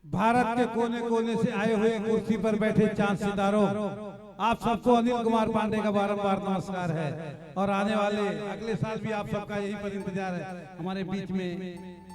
भारत के कोने कोने से आए हुए कुर्सी पर बैठे चांद सितारों, आप सबको अनिल कुमार पांडे का बारंबार नमस्कार है। और आने वाले अगले साल भी आप सबका यही पर इंतजार है। हमारे बीच में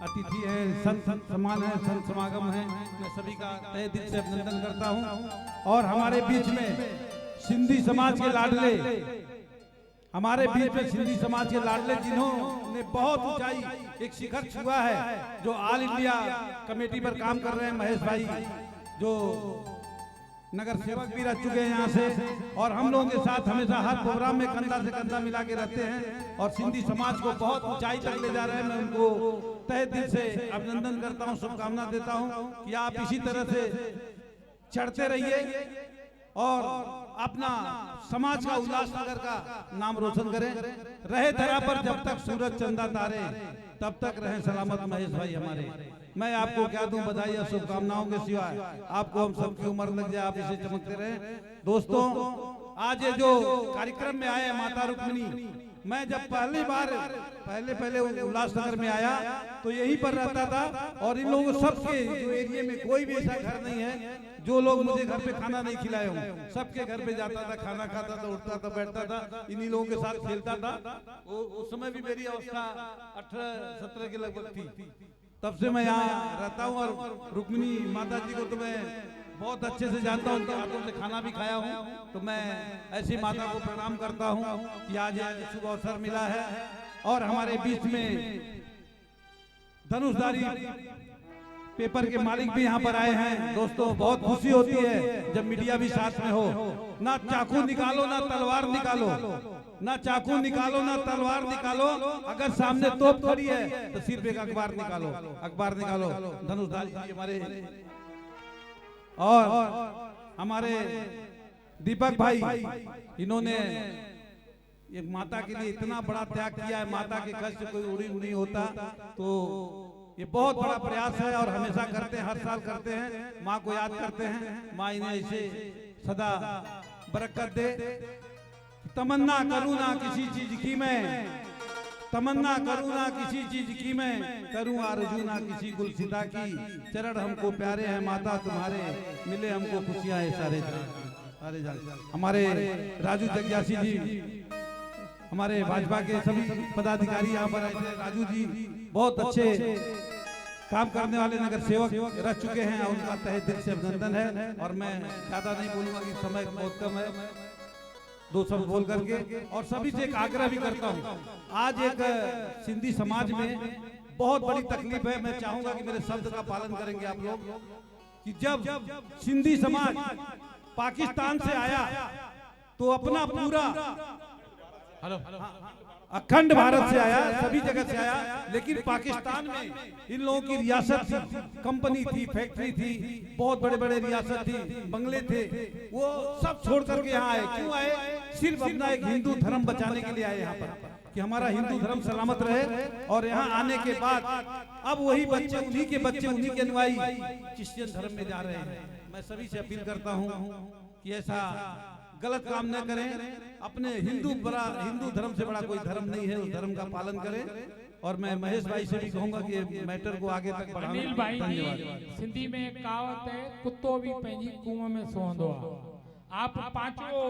अतिथि हैं, संत सम्मान है, संत समागम है, मैं सभी का तहे दिल से अभिनंदन करता हूं। और हमारे बीच में सिंधी समाज के लाडले, हमारे बीच में सिंधी समाज के लाडले जिन्होंने बहुत ऊंचाई एक शिखर छुआ है, जो ऑल इंडिया कमेटी पर काम कर रहे हैं महेश भाई, जो नगर सेवक भी रह चुके हैं यहाँ से, और हम लोगों के साथ हमेशा हर प्रोग्राम में कंधा से कंधा मिला के रहते हैं और सिंधी समाज को बहुत ऊंचाई तक ले जा रहे हैं। मैं उनको तहे दिल से अभिनंदन करता हूँ, शुभकामना देता हूँ कि आप इसी तरह से चढ़ते रहिए और अपना समाज का उल्लासनगर का नाम रोशन करें। रहे धरा पर जब तक सूरज चंदा तारे, तब तक रहे सलामत महेश भाई हमारे। मैं आपको क्या दूं बधाई और शुभकामनाओं के सिवाय, आपको हम सबकी उम्र लग जाए, आप इसे चमकते रहे। दोस्तों, आज ये जो कार्यक्रम में आए माता रुक्मिणी, मैं जब पहले उल्लासनगर में आया तो यहीं पर रहता था, और इन लोगों सबके जो एरिया में कोई भी ऐसा घर नहीं है जो लोग मुझे घर पे खाना नहीं खिलाए हों। सबके घर पे जाता था, खाना खाता था, उठता था, बैठता था, इन्हीं लोगों के साथ खेलता था। उस समय भी मेरी अवस्था 18-17 के लगभग थी। तब से मैं यहाँ रहता हूँ और रुक्मिणी माता जी को तो मैं बहुत अच्छे से जानता हूँ, उनके हाथों से खाना भी खाया हूँ। तो मैं ऐसी माता को प्रणाम करता हूँ कि आज शुभ अवसर मिला है। और हमारे बीच में धनुषधारी पेपर के मालिक भी यहाँ पर आए हैं। दोस्तों, बहुत खुशी होती है जब मीडिया भी साथ में हो। ना चाकू निकालो ना तलवार निकालो, ना चाकू निकालो ना तलवार निकालो, अगर सामने तोप खड़ी है तो सिर्फ एक अखबार निकालो, अखबार निकालो। धनुषधारी जी हमारे, और हमारे दीपक भाई, इन्होंने एक माता के लिए इतना बड़ा त्याग किया है। माता के कष्ट कोई उड़ी नहीं होता, तो ये बहुत बड़ा प्रयास है और हमेशा करते हैं, हर साल करते हैं। माँ को याद करते हैं, माँ इन्हें ऐसे सदा बरकत दे। तमन्ना करूँ ना किसी चीज की मैं, तमन्ना करूँ ना किसी चीज की मैं, करूँ आरज़ू ना किसी गुलसिता की। चरण हमको प्यारे हैं माता तुम्हारे, मिले हमको खुशियाँ है सारे हमारे राजू जग्यासी जी, हमारे भाजपा के सभी पदाधिकारी यहाँ पर आए थे। राजू जी बहुत अच्छे काम करने वाले नगर सेवक रह चुके हैं, उनका तहे दिल से अभिनंदन है। और मैं ज्यादा नहीं बोलूंगा कि समय बहुत कम है, दो शब्द बोल करके और सभी से एक आग्रह भी करता हूँ। आज एक सिंधी समाज में बहुत बड़ी तकलीफ है। मैं चाहूंगा कि मेरे शब्द का पालन करेंगे आप लोग, कि जब सिंधी समाज पाकिस्तान से आया तो अपना पूरा अखंड भारत से आया, सभी जगह से आया, लेकिन पाकिस्तान में इन लोगों की रियासत थी, कंपनी थी, फैक्ट्री थी, बहुत बड़े बड़े रियासत थी, बंगले थे, वो सब छोड़ करके यहाँ आए। क्यों आए? सिर्फ अपना एक हिंदू धर्म बचाने के लिए आए यहाँ पर, कि हमारा हिंदू धर्म सलामत रहे। और यहाँ आने के बाद अब वही बच्चे, उन्हीं के बच्चे, उन्हीं के अनुयायी क्रिश्चियन धर्म में जा रहे हैं। मैं सभी से अपील करता हूँ कि ऐसा गलत काम न करें। अपने हिंदू धर्म से बड़ा कोई धर्म नहीं है, उस धर्म का पालन करें। और मैं महेश भाई से भी कहूंगा कि मैटर को आगे तक बढ़ाएं। अनिल भाई, सिंधी में कहावत है, कुत्तो भी पंहिंजी कुआं में सोंदो है। आप पांचों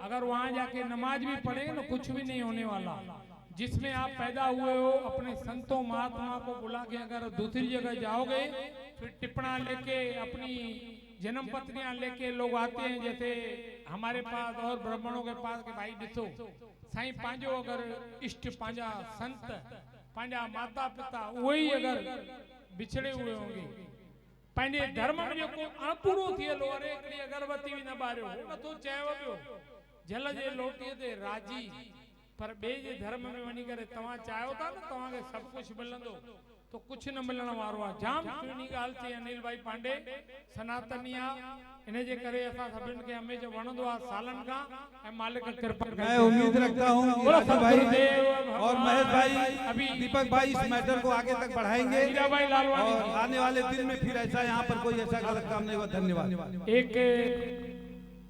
अगर वहां जाके नमाज भी पढ़ेंगे ना, कुछ भी नहीं होने वाला। जिसमें आप पैदा हुए हो, अपने संतों महात्मा को बुला के अगर दूसरी जगह जाओगे, फिर टिप्पणा लेके, अपनी जन्म पत्नियां लेके लोग आते हैं, जैसे हमारे पास और ब्राह्मणों के पास के भाई ॾिसो साईं, पंहिंजो अगर इष्ट, पंहिंजा संत, पंहिंजा माता पिता वही अगर बिछड़े हुए होंगे, पंहिंजे धर्म में जेको अणपूरो थियल हो, अरे हिकिड़ी अगरबत्ती बि न ॿारियो, नथो चएव पियो जल जे लोटीअ ते राजी, पर ॿिए जे धर्म में वञी करे तव्हां चाहियो था न तव्हांखे सभु कुझु मिलंदो, तो कुछ न मिलण वारो आहे। जाम सुहिणी ॻाल्हि चई अनिल भाई पांडे, सनातनी आहे, इन जे करे असां सभिनि खे हमेशा वणंदो आहे सालनि खां, ऐं मालिक कृपा। मैं उम्मीद रखता हूँ कि राजू भाई और महेश भाई, दीपक भाई इस मैटर को आगे तक बढ़ाएंगे और आने वाले दिन में फिर ऐसा यहाँ पर कोई ऐसा गलत काम नहीं हुआ। धन्यवाद। एक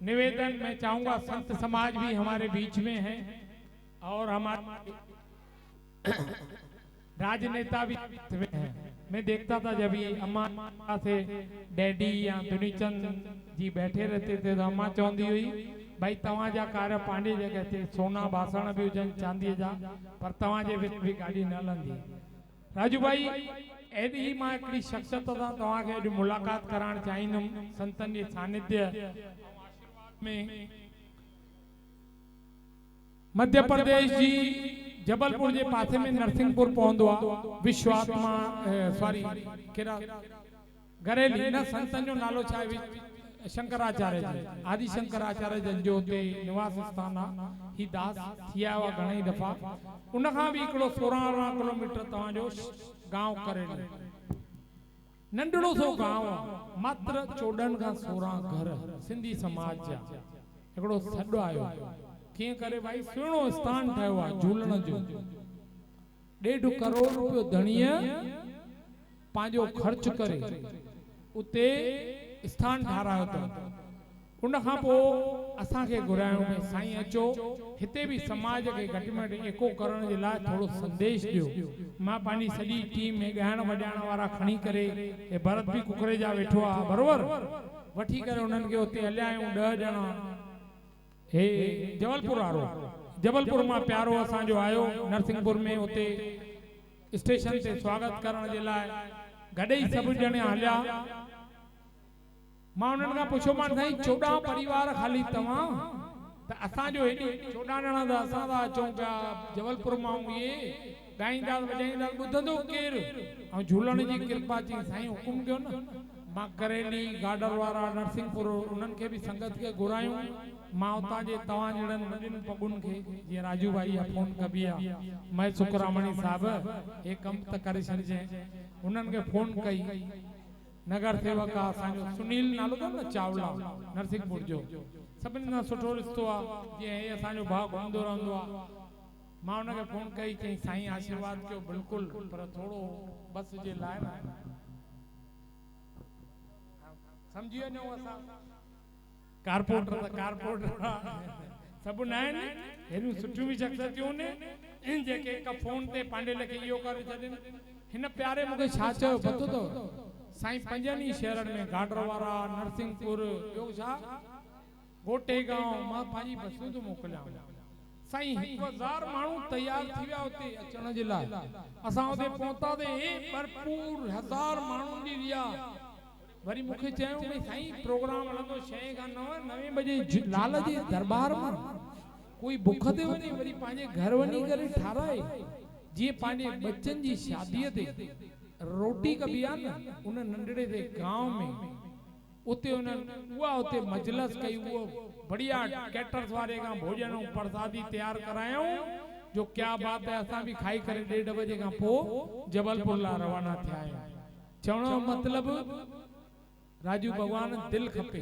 निवेदन मैं चाहूंगा, संत समाज भी हमारे बीच में है और हमारे राजनेता भी हैं। मैं देखता था जब ये अम्मा से डैडी या दुनीचंद जी बैठे रहते थे तो अम्मा चवंदी हुई भाई तव्हां जा कार पंहिंजी जगह ते सोना बासण भी हुजनि चांदीअ जा पर तव्हां जे विच बि गाॾी न हलंदी। राजू भाई एडी मां हिकिड़ी शख्सियत सां तव्हांखे अॼु मुलाक़ात कराइण चाहींदुमि संतनि जे सानिध्य में। मध्य प्रदेश जी जबलपुर के पासे में नरसिंहपुर पहुंदो आ विश्वात्मा सॉरी केरा घरेली न संतन जो नालो छा आहे शंकराचार्य जी आदि शंकराचार्य जन जो ते निवास स्थान आ ही दास थिया हुआ घणई दफ़ा उन खां भी हिकिड़ो 16 किलोमीटर तव्हां जो गांव करेली नंढड़ो सो गांव मात्र 14 का 16 घर सिंधी समाज जा हिकिड़ो सॾु आयो कीअं करे भाई सुहिणो स्थान ठहियो आहे झूलण जो 1.5 करोड़ रुपयो धणीअ पंहिंजो ख़र्च करे उते स्थान ठारायो अथऊं। उन खां पोइ असांखे घुराइण में साईं अचो हिते भी समाज के घटि में घटि एको करण जे लाइ थोड़ो संदेश ॾियो। मां पंहिंजी सॼी टीम में ॻाइण वॼाइण वारा खणी करे हे भरत भी कुकरेजा वेठो आहे बरोबर वठी करे उन्हनि खे उते हलिया आहियूं 10 ॼणा हे जबलपुर वारो जबलपुर मां प्यारो असांजो आयो नरसिंहपुर में उते स्टेशन ते स्वागत करण जे लाइ गॾे ई सभु ॼणे हलिया। मां उन्हनि खां पुछो मां साईं 14 परिवार खाली तव्हां त असांजो हेॾी 14 ॼणा त असां था अचूं पिया जबलपुर मां इहे ॻाईंदा वॼाईंदा ॿुधंदो केरु ऐं झूलण जी कृपा जी साईं हुकुम कयो न। मां करेली गाडर वारा नरसिंहपुर उन्हनि खे बि संगत खे घुरायूं। मां उतां जे तव्हां जहिड़नि वॾनि पगुनि खे जीअं राजू भाई आहे फोन कबी आहे मैं सुखरामणी साहब हे कमु त करे छॾिजांइ उन्हनि खे फोन कई नगर सेवक आहे असांजो सुनील नालो अथव न चावला नरसिंहपुर जो सभिनी सां सुठो रिश्तो आहे जीअं हे असांजो भाउ घुमंदो रहंदो आहे। मां उनखे फोन कई चई साईं आशीर्वाद कयो बिल्कुलु पर थोरो बस जे लाइ न समझी वञो असां कारपोरेटर त कारपोरेटर सभु न आहिनि हेॾियूं सुठियूं बि शख़्सियतूं आहिनि जेके हिकु फोन ते पंहिंजे लेखे इहो करे छॾनि। हिन प्यारे मूंखे छा चयो पतो अथव साईं 5 ई शहरनि में गाडर वारा नरसिंहपुर ॿियो छा गोटे गांव मां पंहिंजी बसूं थो मोकिलियां साईं 1000 माण्हू तयार थी विया उते अचण जे लाइ असां उते पहुतासीं भरपूर 1000 माण्हुनि जी रिया वरी मुखे चयो भई साईं प्रोग्राम हलंदो 6 खां 9 बजे लाल जे दरबार में कोई बुख ते वनी वरी पांजे घर वनी करे ठाराए जी पांजे बच्चन जी शादी ते रोटी कबी आ न उन नंढड़े से गांव में उते उन उआ उते मजलिस कई वो बढ़िया कैटर्स वाले का भोजन और प्रसादी तैयार करायो जो क्या बात है असा भी खाई करे 1:30 बजे का पो जबलपुर ला रवाना थिया चवणो मतलब राजू भगवान दिल खपे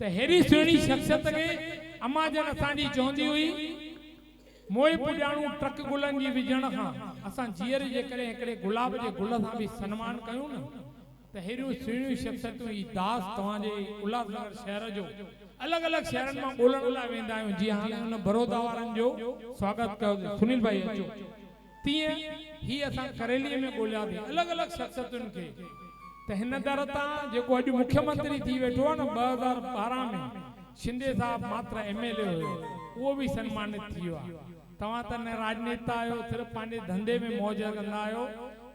त हेरी सुणी शख्सियत के अम्मा जन असांजी चवंदी हुई मोई पुजाणू ट्रक गुलन जी विजण खां असां जीअर जे करे हिकड़े गुलाब जे गुल सां भी सम्मान कयूं न त हेरियूं सुहिणियूं शख्सियतूं ई दास तव्हां जे उल्हासनगर शहर जो अलग अलग शहरन में बोलण लाइ वेंदा आहियूं जीअं हाणे हुन बड़ौदा वारनि जो स्वागत कयो सुनील भाई अचो तीअं ही असां करेली में ॻोल्हियासीं अलग अलग शख्सियतुनि खे त हिन दर तां जेको अॼु मुख्यमंत्री थी वेठो आहे न 2012 में शिंदे साहब मात्र एमएलए हुयो उहो भी सम्मानित थी वियो आहे। तव्हां त न राजनेता आहियो सिर्फ़ पंहिंजे धंधे में मौज कंदा आहियो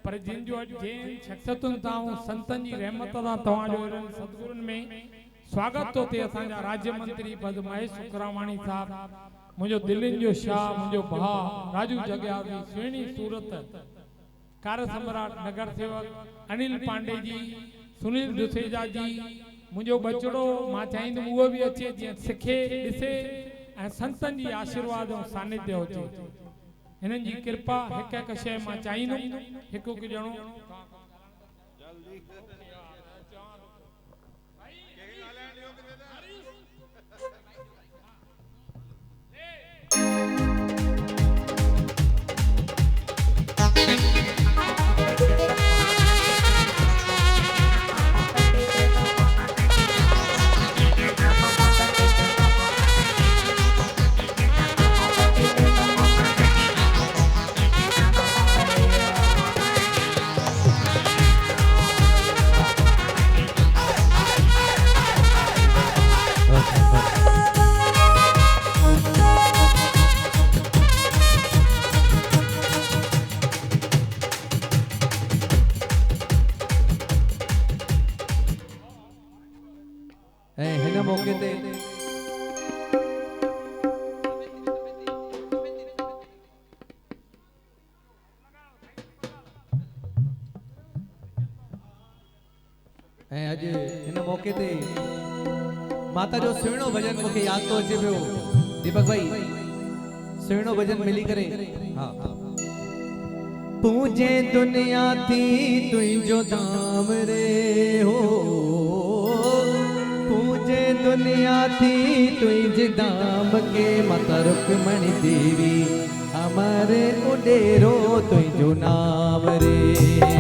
पर जिन जो जिन शख्सियतुनि तां संतन जी रहमत सां तव्हांजो सतगुरुनि में स्वागत तो थे असांजा राज्य मंत्री पद महेश सुखरामाणी साहब मुझो दिल्ली जो शाह मुझो भा राजू जग्यावी सुहिणी सूरत कार्य सम्राट नगर सेवक अनिल पांडे जी सुनील दुसेजा जी मुझो बचड़ो मां चाहींदुमि उहो भी अचे जीअं सिखे ॾिसे ऐं संतन जी आशीर्वाद और सानिध्य हुजे हिननि जी कृपा हिकु हिकु शइ मां चाहींदुमि हिकु हिकु ॼणो ऐं हिन मौके ते ऐं अॼु हिन मौके ते माता जो सुहिणो भजन मूंखे यादि थो अचे पियो दीपक भाई सुहिणो भजन मिली करे हा पूजे दुनिया थी तुझो धाम रे हो पूजे दुनिया थी तुझ धाम के माता रुक्मणी देवी हमारे उडेरो तुझो नाम रे